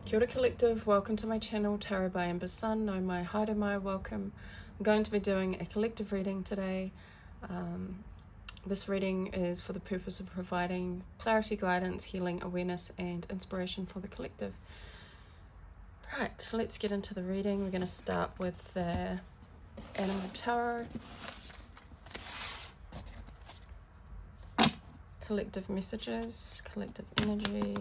Kia ora collective, welcome to my channel, Tarot by Amber Sun, no mai, haere mai, welcome. I'm going to be doing a collective reading today. This reading is for the purpose of providing clarity, guidance, healing, awareness and inspiration for the collective. Right, so let's get into the reading. We're going to start with the Animal Tarot. Collective messages, collective energy.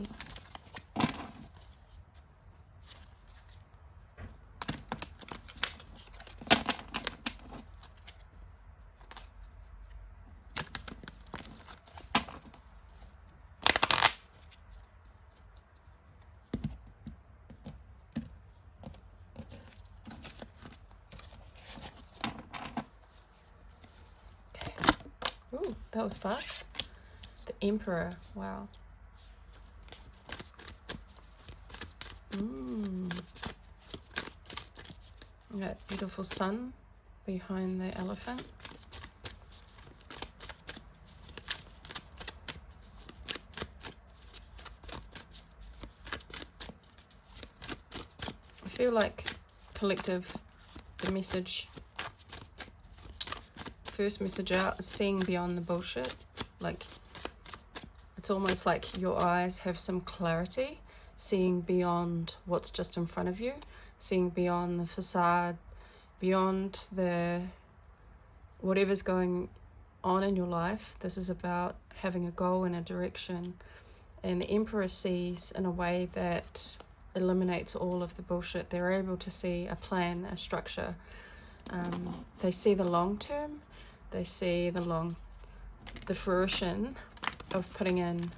Ooh, that was fast. The Emperor, wow. That beautiful sun behind the elephant. I feel like collective, the message, first message out is seeing beyond the bullshit. Like, it's almost like your eyes have some clarity, seeing beyond what's just in front of you, seeing beyond the facade, beyond the whatever's going on in your life. This is about having a goal and a direction. And the Emperor sees in a way that eliminates all of the bullshit. They're able to see a plan, a structure. They see the long term. They see the fruition of putting in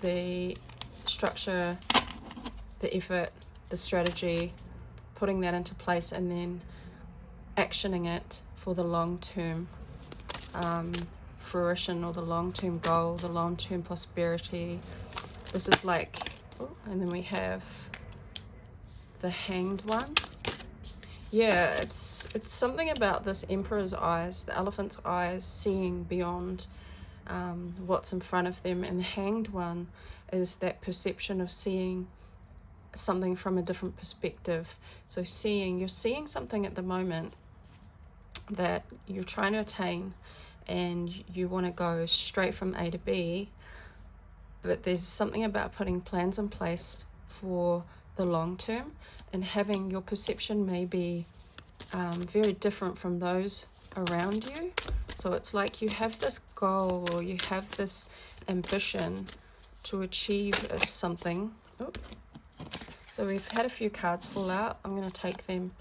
the structure, the effort, the strategy, putting that into place and then actioning it for the long-term fruition or the long-term goal, the long-term prosperity. This is like, and then we have the Hanged One. Yeah, it's something about this Emperor's eyes, the elephant's eyes, seeing beyond what's in front of them. And the Hanged One is that perception of seeing something from a different perspective. So you're seeing something at the moment that you're trying to attain and you want to go straight from A to B, but there's something about putting plans in place for the long term, and having your perception may be very different from those around you. So it's like you have this goal or you have this ambition to achieve something. So we've had a few cards fall out. I'm going to take them.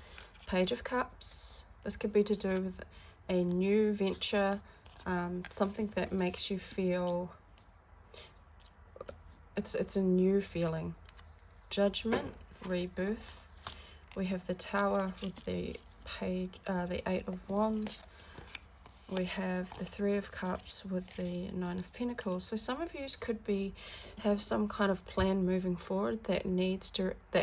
Page of Cups. This could be to do with a new venture, something that makes you feel it's a new feeling. Judgment, rebirth. We have the Tower with the the Eight of Wands. We have the Three of Cups with the Nine of Pentacles. So some of you could have some kind of plan moving forward that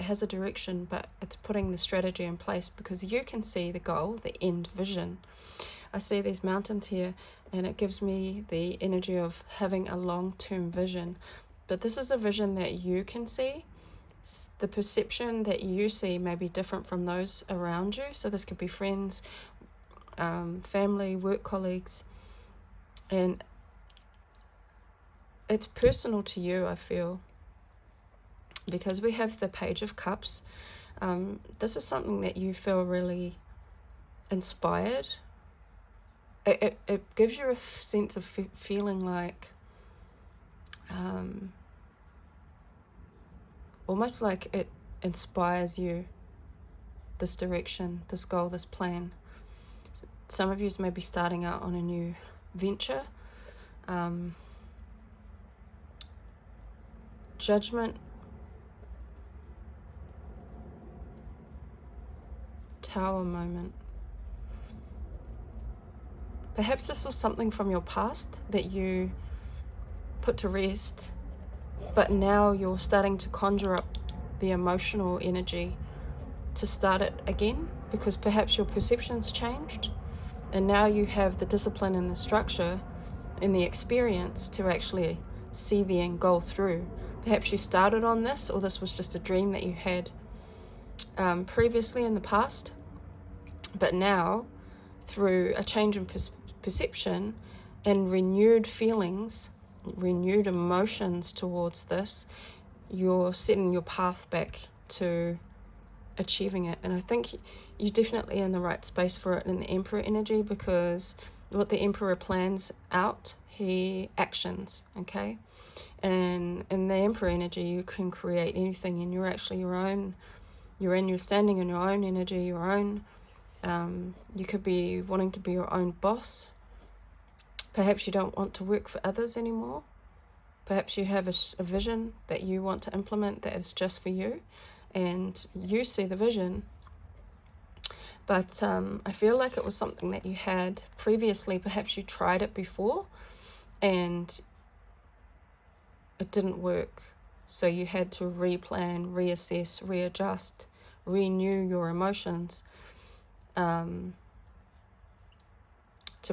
has a direction, but it's putting the strategy in place because you can see the goal, the end vision. I see these mountains here, and it gives me the energy of having a long-term vision. But this is a vision that you can see. The perception that you see may be different from those around you. So this could be friends, family, work colleagues, and it's personal to you, I feel, because we have the Page of Cups. This is something that you feel really inspired. It gives you a sense of feeling like almost like it inspires you, this direction, this goal, this plan. Some of you may be starting out on a new venture. Judgment, Tower moment. Perhaps this was something from your past that you put to rest, but now you're starting to conjure up the emotional energy to start it again, because perhaps your perception's changed and now you have the discipline and the structure and the experience to actually see the end goal through. Perhaps you started on this, or this was just a dream that you had previously in the past. But now, through a change in perception and renewed feelings, renewed emotions towards this, you're setting your path back to achieving it. And I think you're definitely in the right space for it in the Emperor energy, because what the Emperor plans out, he actions, okay? And in the Emperor energy, you can create anything, and you're actually you're standing in your own energy, your own, you could be wanting to be your own boss. Perhaps you don't want to work for others anymore. Perhaps you have a vision that you want to implement that is just for you, and you see the vision. But I feel like it was something that you had previously. Perhaps you tried it before and it didn't work. So you had to replan, reassess, readjust, renew your emotions to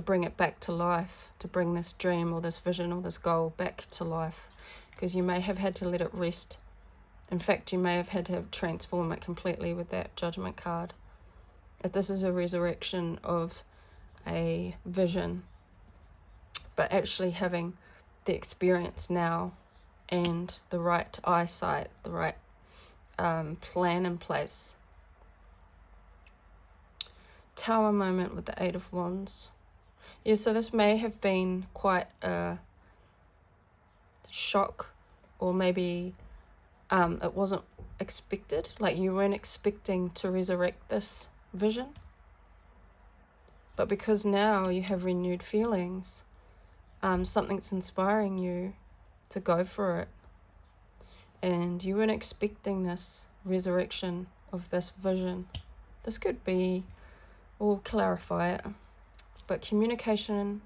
bring it back to life, to bring this dream or this vision or this goal back to life, because you may have had to let it rest. In fact, you may have had to transform it completely with that Judgment card. If this is a resurrection of a vision, but actually having the experience now and the right eyesight, the right plan in place. Tower moment with the Eight of Wands. Yeah, so this may have been quite a shock, or maybe it wasn't expected, like you weren't expecting to resurrect this vision. But because now you have renewed feelings, something's inspiring you to go for it. And you weren't expecting this resurrection of this vision. This could be, we'll clarify it, but communication,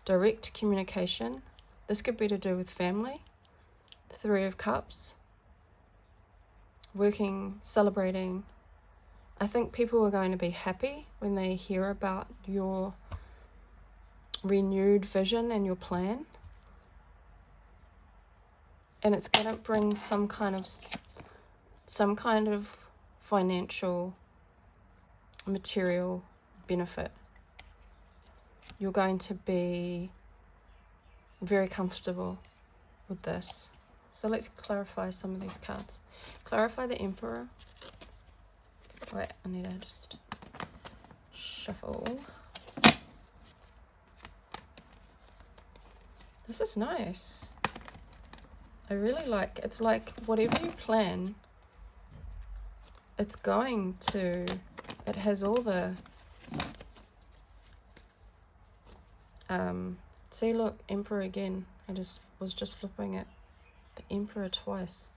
direct communication. This could be to do with family, the Three of Cups, working, celebrating. I think people are going to be happy when they hear about your renewed vision and your plan. And it's going to bring some kind of financial, material benefit. You're going to be very comfortable with this. So let's clarify some of these cards. Clarify the Emperor. Wait, I need to just shuffle. This is nice. I really like, it's like whatever you plan, it's going to, it has all the, see, look, Emperor again. I was just flipping it. The Emperor twice.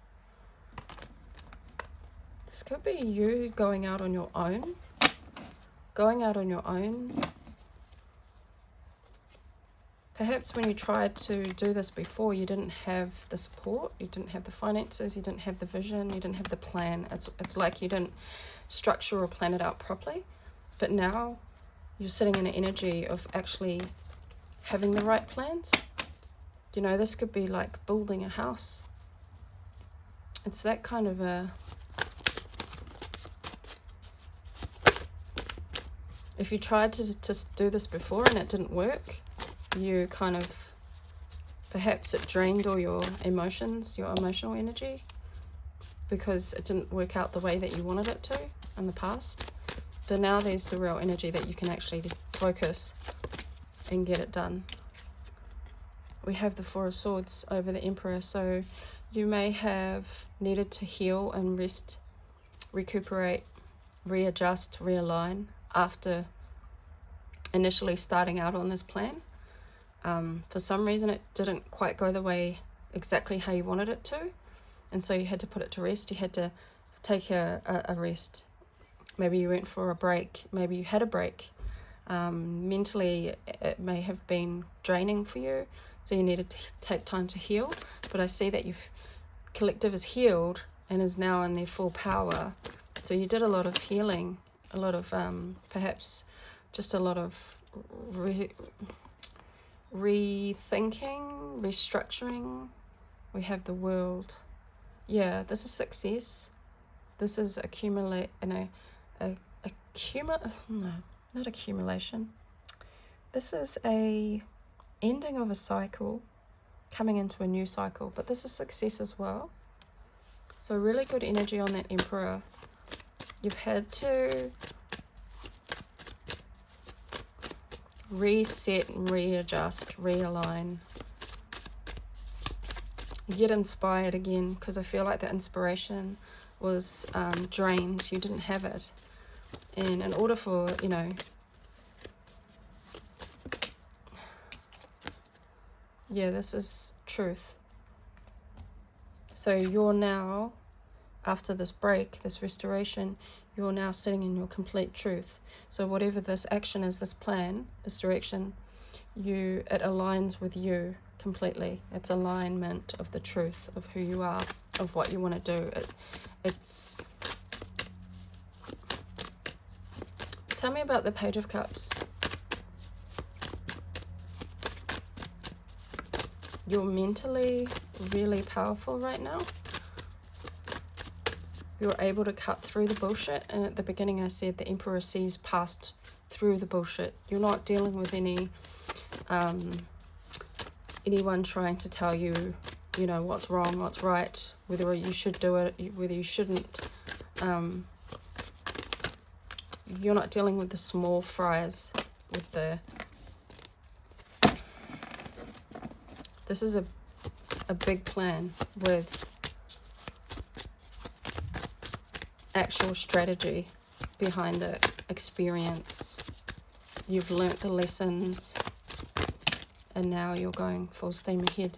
This could be you going out on your own. Perhaps when you tried to do this before, you didn't have the support, you didn't have the finances, you didn't have the vision, you didn't have the plan. It's like you didn't structure or plan it out properly. But now you're sitting in an energy of actually having the right plans. You know, this could be like building a house. It's that kind of a... If you tried to do this before and it didn't work, you kind of, perhaps it drained all your emotions, your emotional energy, because it didn't work out the way that you wanted it to in the past. But now there's the real energy that you can actually focus and get it done. We have the Four of Swords over the Emperor, so you may have needed to heal and rest, recuperate, readjust, realign after initially starting out on this plan. For some reason it didn't quite go the way exactly how you wanted it to, and so you had to put it to rest. You had to take a rest. Maybe you went for a break, maybe you had a break. Mentally it may have been draining for you, so you needed to take time to heal. But I see that collective is healed and is now in their full power. So you did a lot of healing, a lot of perhaps just a lot of rethinking, restructuring, We have the World. Yeah, this is success. This is no, not accumulation. This is a ending of a cycle, coming into a new cycle, but this is success as well. So really good energy on that Emperor. You've had to reset, readjust, realign, get inspired again, because I feel like the inspiration was drained. You didn't have it, and in order for, you know, yeah, this is truth. So you're now, after this break, this restoration, you're now sitting in your complete truth. So whatever this action is, this plan, this direction, it aligns with you completely. It's alignment of the truth of who you are, of what you want to do. It's tell me about the Page of Cups. You're mentally really powerful right now. You're able to cut through the bullshit. And at the beginning I said the Emperor sees past through the bullshit. You're not dealing with anyone trying to tell you, you know, what's wrong, what's right, whether you should do it, whether you shouldn't. You're not dealing with the small fries, with the... This is a big plan with actual strategy behind it, experience. You've learnt the lessons, and now you're going full steam ahead.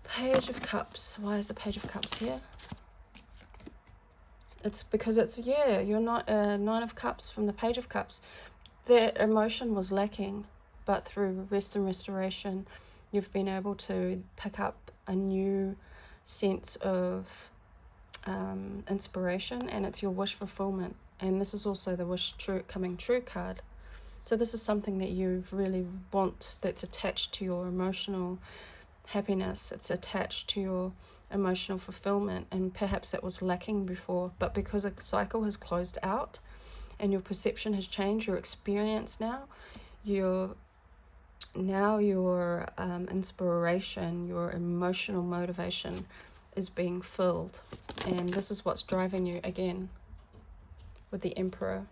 Page of Cups. Why is the Page of Cups here? It's because it's, yeah, you're not a Nine of Cups from the Page of Cups. That emotion was lacking, but through rest and restoration, you've been able to pick up a new sense of inspiration, and it's your wish fulfillment. And this is also the wish coming true card. So this is something that you really want, that's attached to your emotional happiness. It's attached to your emotional fulfillment, and perhaps that was lacking before, but because a cycle has closed out and your perception has changed, your experience now, your inspiration, your emotional motivation is being filled, and this is what's driving you again with the Emperor.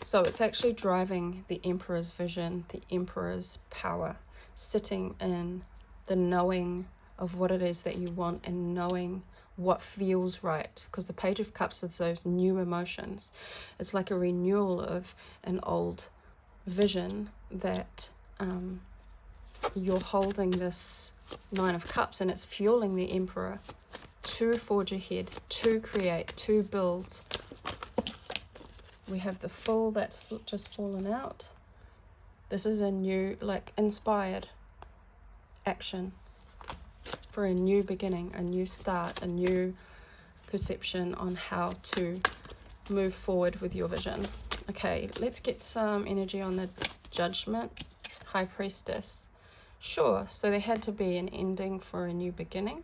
So it's actually driving the Emperor's vision, the Emperor's power, sitting in the knowing of what it is that you want and knowing what feels right, because the Page of Cups is those new emotions. It's like a renewal of an old vision that you're holding this Nine of Cups, and it's fueling the Emperor to forge ahead, to create, to build. We have the Fool that's just fallen out. This is a new, like, inspired action for a new beginning, a new start, a new perception on how to move forward with your vision. Okay, let's get some energy on the Judgment, High Priestess. Sure, so there had to be an ending for a new beginning.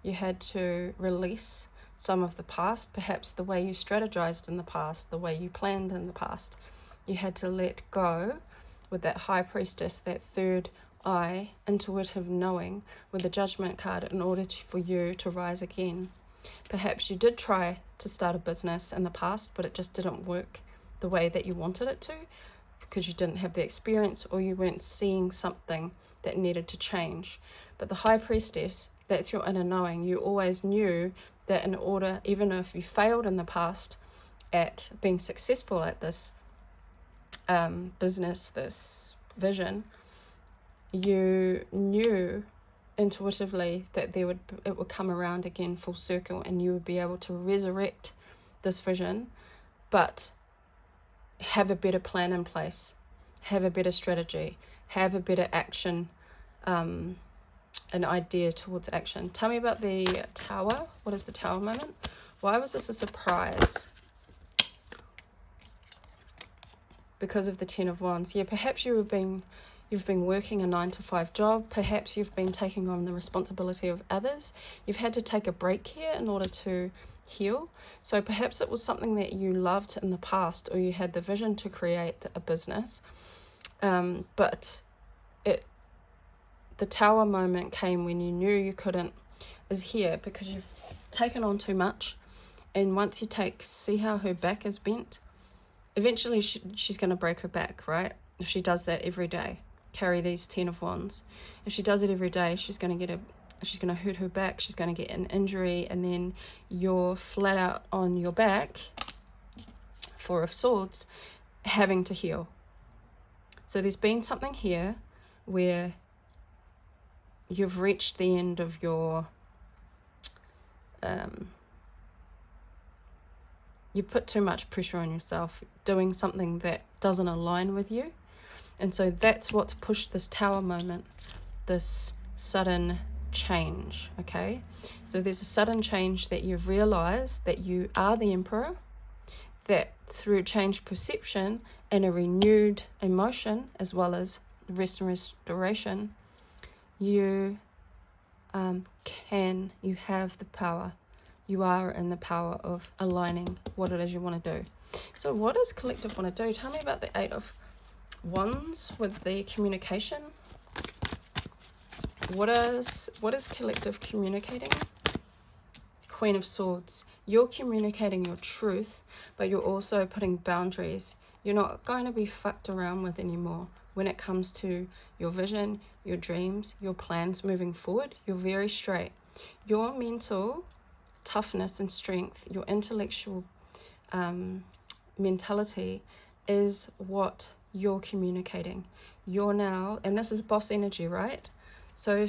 You had to release some of the past, perhaps the way you strategized in the past, the way you planned in the past. You had to let go with that High Priestess, that third eye, intuitive knowing with the Judgment card, in order for you to rise again. Perhaps you did try to start a business in the past, but it just didn't work the way that you wanted it to, because you didn't have the experience, or you weren't seeing something that needed to change. But the High Priestess, that's your inner knowing. You always knew that in order, even if you failed in the past at being successful at this business, this vision, you knew intuitively that it would come around again full circle, and you would be able to resurrect this vision, but have a better plan in place, have a better strategy, have a better action, an idea towards action. Tell me about the Tower. What is the Tower moment? Why was this a surprise? Because of the Ten of Wands. Yeah, perhaps you You've been working a 9-to-5 job. Perhaps you've been taking on the responsibility of others. You've had to take a break here in order to heal. So perhaps it was something that you loved in the past, or you had the vision to create a business. But the tower moment came when you knew you couldn't, is here because you've taken on too much. And once you see how her back is bent, eventually she's going to break her back, right? If she does that every day, carry these 10 of Wands. If she does it every day, she's going to hurt her back, she's going to get an injury, and then you're flat out on your back, 4 of Swords, having to heal. So there's been something here where you've reached the end of your, you've put too much pressure on yourself doing something that doesn't align with you. And so that's what's pushed this tower moment, this sudden change, okay? So there's a sudden change that you've realized that you are the emperor, that through changed perception and a renewed emotion, as well as rest and restoration, you have the power. You are in the power of aligning what it is you want to do. So what does collective want to do? Tell me about the 8 of Wands with the communication. What is collective communicating? Queen of Swords. You're communicating your truth, but you're also putting boundaries. You're not going to be fucked around with anymore when it comes to your vision, your dreams, your plans moving forward. You're very straight. Your mental toughness and strength, your intellectual mentality is what you're communicating. You're now, and this is boss energy, right? So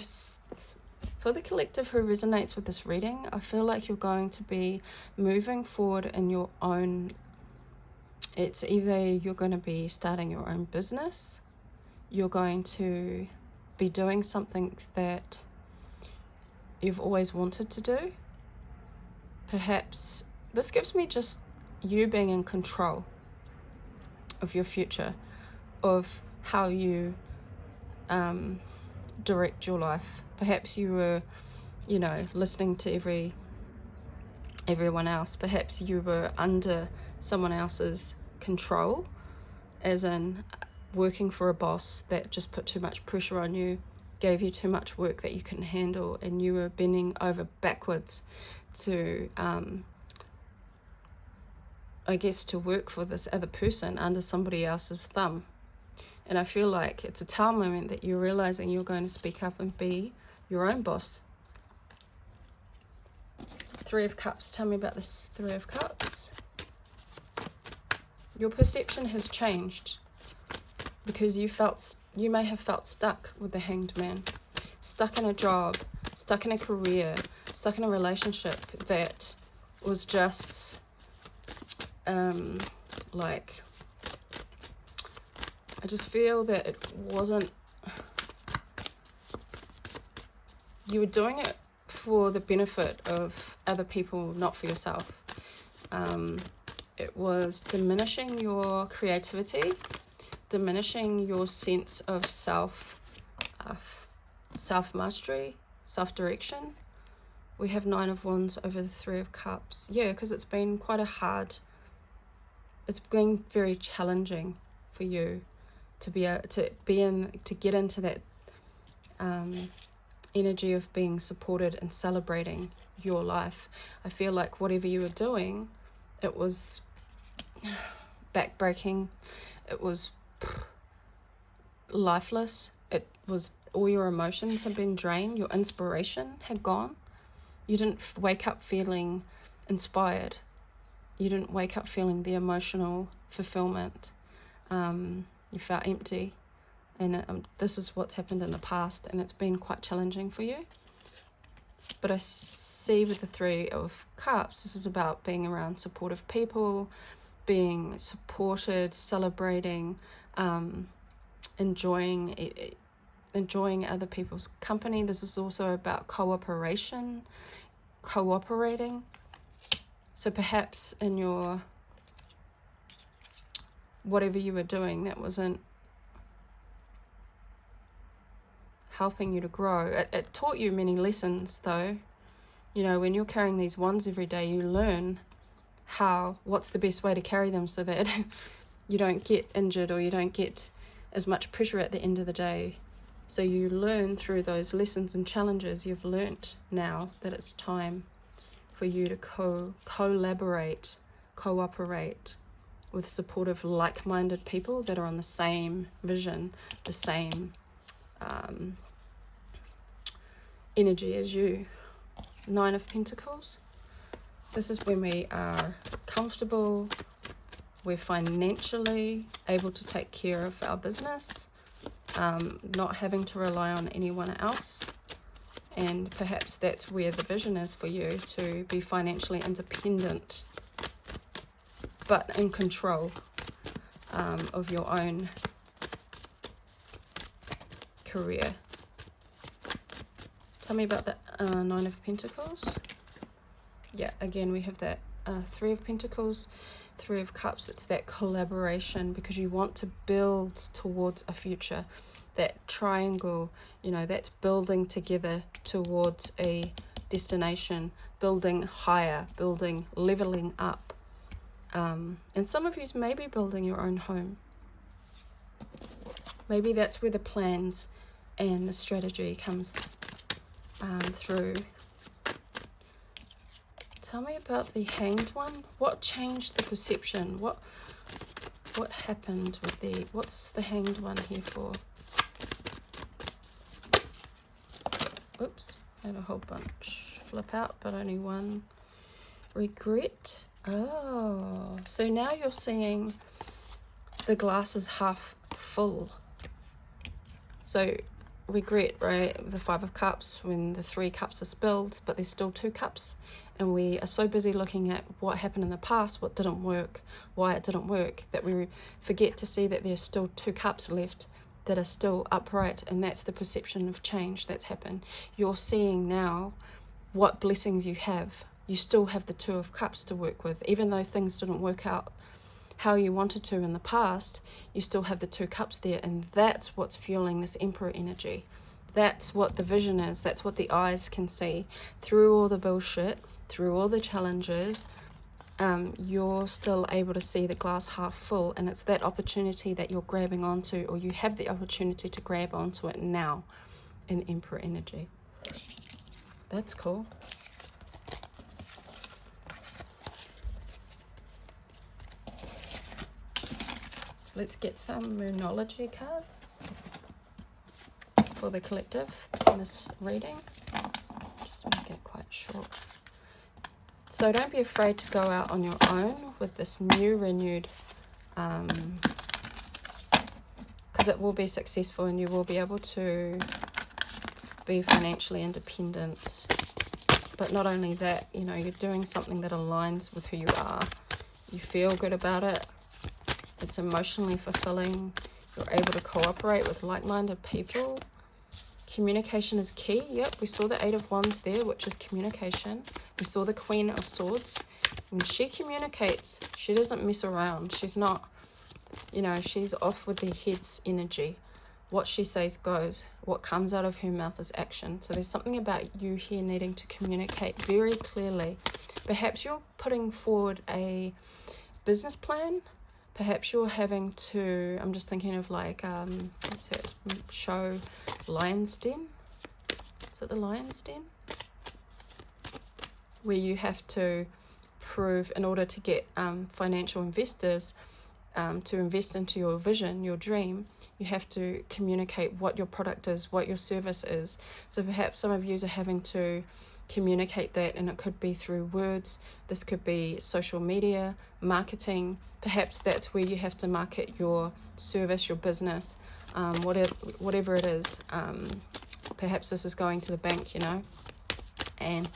for the collective who resonates with this reading, I feel like you're going to be moving forward in your own, it's either you're going to be starting your own business, you're going to be doing something that you've always wanted to do. Perhaps this gives me just you being in control of your future, of how you direct your life. Perhaps you were, listening to everyone else. Perhaps you were under someone else's control, as in working for a boss that just put too much pressure on you, gave you too much work that you couldn't handle, and you were bending over backwards to to work for this other person under somebody else's thumb. And I feel like it's a tower moment that you're realizing you're going to speak up and be your own boss. 3 of Cups. Tell me about this 3 of Cups. Your perception has changed because you may have felt stuck with the Hanged Man, stuck in a job, stuck in a career, stuck in a relationship that was just I just feel that it wasn't, you were doing it for the benefit of other people, not for yourself. It was diminishing your creativity, diminishing your sense of self-mastery, self-direction. We have 9 of Wands over the 3 of Cups. Yeah, because it's been it's been very challenging for you to get into that energy of being supported and celebrating your life. I feel like whatever you were doing, it was backbreaking, it was lifeless, it was all your emotions had been drained, your inspiration had gone. You didn't wake up feeling inspired. You didn't wake up feeling the emotional fulfillment. You felt empty. And this is what's happened in the past, and it's been quite challenging for you. But I see with the 3 of Cups, this is about being around supportive people, being supported, celebrating, enjoying other people's company. This is also about cooperating. So perhaps in your, whatever you were doing, that wasn't helping you to grow. It taught you many lessons though. You know, when you're carrying these wands every day, you learn what's the best way to carry them so that you don't get injured or you don't get as much pressure at the end of the day. So you learn through those lessons and challenges you've learnt now that it's time for you to collaborate, cooperate with supportive, like-minded people that are on the same vision, the same energy as you. 9 of Pentacles. This is when we are comfortable, we're financially able to take care of our business, not having to rely on anyone else. And perhaps that's where the vision is for you, to be financially independent, but in control of your own career. Tell me about the 9 of Pentacles. Yeah, again, we have that 3 of Pentacles, 3 of Cups. It's that collaboration because you want to build towards a future. That triangle, you know, that's building together towards a destination, building higher, leveling up. And some of you may be building your own home. Maybe that's where the plans and the strategy comes through. Tell me about the Hanged one. What changed the perception? What happened with what's the Hanged one here for? Oops, I had a whole bunch flip out, but only one. Regret. Oh, so now you're seeing the glass is half full. So regret, right? The 5 of Cups, when the 3 cups are spilled, but there's still 2 cups. And we are so busy looking at what happened in the past, what didn't work, why it didn't work, that we forget to see that there's still 2 cups left that are still upright. And that's the perception of change that's happened. You're seeing now what blessings you have. You still have the 2 of Cups to work with. Even though things didn't work out how you wanted to in the past, you still have the 2 cups there, and that's what's fueling this Emperor energy. That's what the vision is. That's what the eyes can see. Through all the bullshit, through all the challenges, you're still able to see the glass half full, and it's that opportunity that you're grabbing onto, or you have the opportunity to grab onto it now in Emperor energy. That's cool. Let's get some Moonology cards for the collective in this reading. Just make it quite short. So don't be afraid to go out on your own with this new, renewed, because it will be successful and you will be able to be financially independent. But not only that, you know, you're doing something that aligns with who you are. You feel good about it. It's emotionally fulfilling. You're able to cooperate with like-minded people. Communication is key. Yep, we saw the 8 of Wands there, which is communication. We saw the Queen of Swords. When she communicates, she doesn't mess around. She's not, you know, she's off with the head's energy. What she says goes. What comes out of her mouth is action. So there's something about you here needing to communicate very clearly. Perhaps you're putting forward a business plan. Perhaps you're having to, I'm just thinking of like, what's that show, Lion's Den? Is it the Lion's Den? Where you have to prove, in order to get financial investors to invest into your vision, your dream, you have to communicate what your product is, what your service is. So perhaps some of you are having to communicate that, and it could be through words. This could be social media, marketing. Perhaps that's where you have to market your service, your business, whatever it is. Perhaps this is going to the bank, you know, and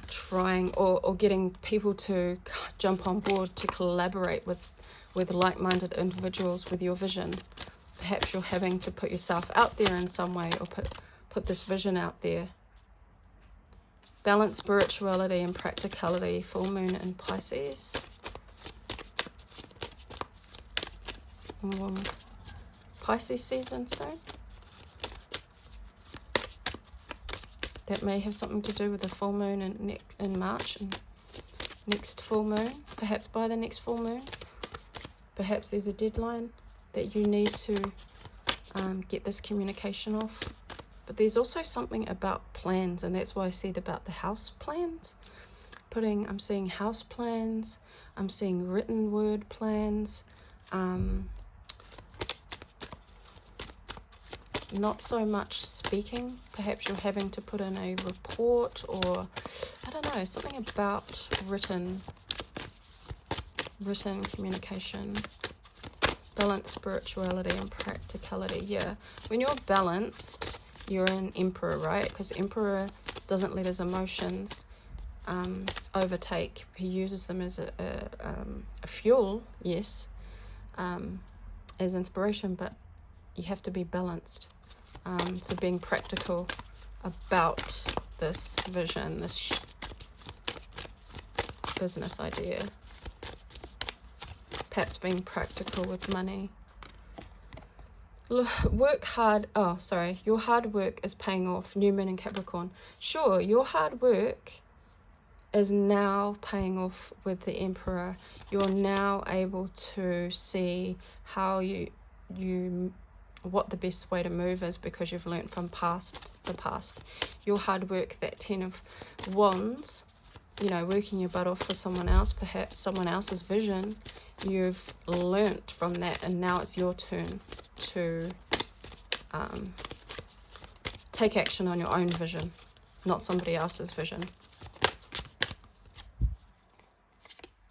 trying or getting people to jump on board to collaborate with like-minded individuals with your vision. Perhaps you're having to put yourself out there in some way, or put this vision out there. Balance spirituality and practicality. Full moon in Pisces. Pisces season soon. That may have something to do with the full moon in March, and next full moon, perhaps by the next full moon. Perhaps there's a deadline that you need to get this communication off. But there's also something about plans, and that's why I said about the house plans. I'm seeing house plans, I'm seeing written word plans, not so much speaking. Perhaps you're having to put in a report, or I don't know, something about written communication. Balance, spirituality and practicality. Yeah, when you're balanced, you're an emperor, right? Because emperor doesn't let his emotions overtake. He uses them as a fuel, yes, as inspiration, but you have to be balanced. So being practical about this vision, this business idea. Perhaps being practical with money. Work hard. Oh, sorry. Your hard work is paying off. New moon in Capricorn. Sure, your hard work is now paying off with the Emperor. You're now able to see how what the best way to move is, because you've learnt from the past. Your hard work, that 10 of Wands, you know, working your butt off for someone else, perhaps someone else's vision, you've learnt from that, and now it's your turn to take action on your own vision, not somebody else's vision.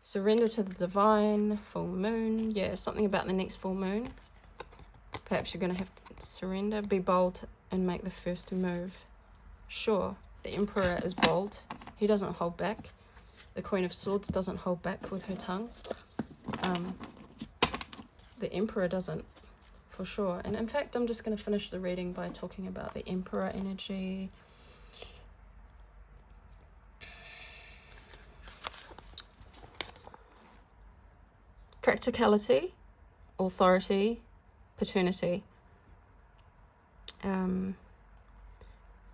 Surrender to the divine, full moon. Yeah, something about the next full moon. Perhaps you're going to have to surrender. Be bold and make the first move. Sure, the Emperor is bold. He doesn't hold back. The Queen of Swords doesn't hold back with her tongue. The Emperor doesn't, for sure. And in fact, I'm just going to finish the reading by talking about the Emperor energy. Practicality, authority, paternity.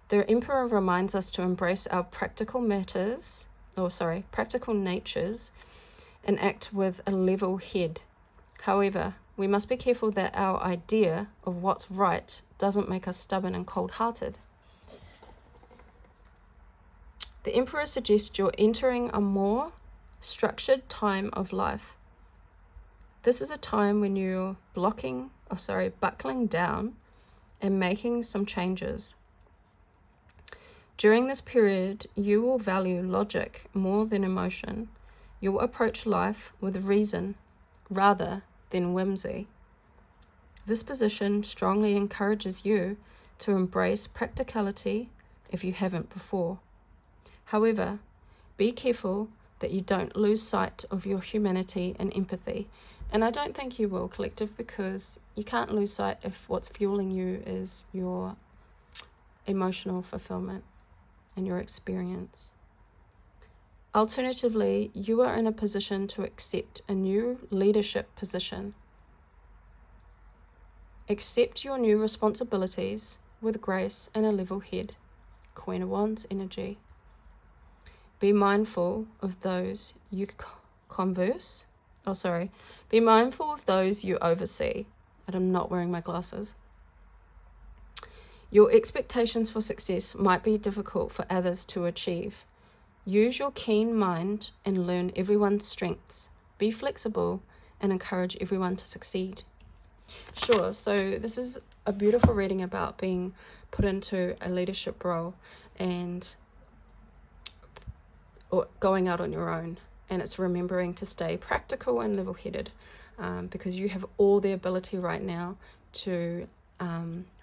The Emperor reminds us to embrace our practical natures, and act with a level head. However, we must be careful that our idea of what's right doesn't make us stubborn and cold-hearted. The Emperor suggests you're entering a more structured time of life. This is a time when you're buckling down and making some changes. During this period, you will value logic more than emotion. You will approach life with reason rather than whimsy. This position strongly encourages you to embrace practicality if you haven't before. However, be careful that you don't lose sight of your humanity and empathy. And I don't think you will, collective, because you can't lose sight if what's fueling you is your emotional fulfillment and your experience. Alternatively, you are in a position to accept a new leadership position. Accept your new responsibilities with grace and a level head. Queen of Wands energy. Be mindful of those you Be mindful of those you oversee. And I'm not wearing my glasses. Your expectations for success might be difficult for others to achieve. Use your keen mind and learn everyone's strengths. Be flexible and encourage everyone to succeed. Sure, so this is a beautiful reading about being put into a leadership role or going out on your own. And it's remembering to stay practical and level-headed, because you have all the ability right now to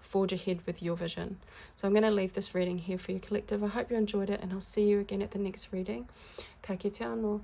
forge ahead with your vision. So I'm going to leave this reading here for you, collective. I hope you enjoyed it, and I'll see you again at the next reading. Ka kite anō.